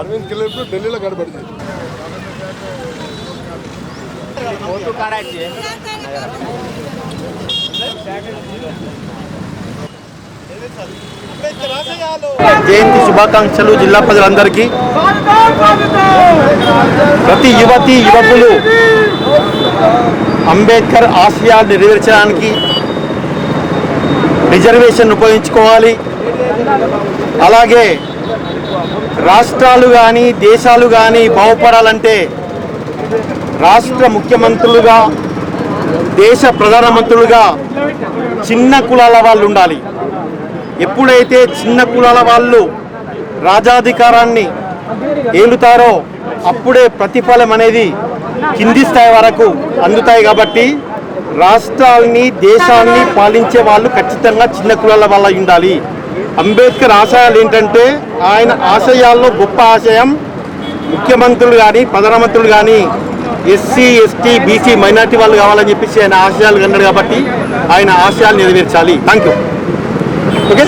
Arvind kilometre ఢిల్లీలో కనబడింది. జయంతి శుభాకాంక్షలు జిల్లా ప్రజలందరికీ. ప్రతి యువతి యువకులు అంబేద్కర్ ఆశయాలు నెరవేర్చడానికి రిజర్వేషన్ ఉపయోగించుకోవాలి. అలాగే రాష్ట్రాలు కానీ దేశాలు కానీ బాగుపడాలంటే రాష్ట్ర ముఖ్యమంత్రులుగా దేశ ప్రధానమంత్రులుగా చిన్న కులాల వాళ్ళు ఉండాలి. ఎప్పుడైతే చిన్న కులాల వాళ్ళు రాజాధికారాన్ని ఏలుతారో అప్పుడే ప్రతిఫలం అనేది కింది స్థాయి వరకు అందుతాయి. కాబట్టి రాష్ట్రాల్ని దేశాన్ని పాలించే వాళ్ళు ఖచ్చితంగా చిన్న కులాల వల్ల ఉండాలి. అంబేద్కర్ ఆశయాలు ఏంటంటే ఆయన ఆశయాల్లో గొప్ప ఆశయం ముఖ్యమంత్రులు కానీ ప్రధానమంత్రులు కానీ ఎస్సీ ఎస్టీ బీసీ మైనార్టీ వాళ్ళు కావాలని చెప్పేసి ఆయన ఆశయాలు కన్నాడు. కాబట్టి ఆయన ఆశయాలు నెరవేర్చాలి. Thank you. ఓకే.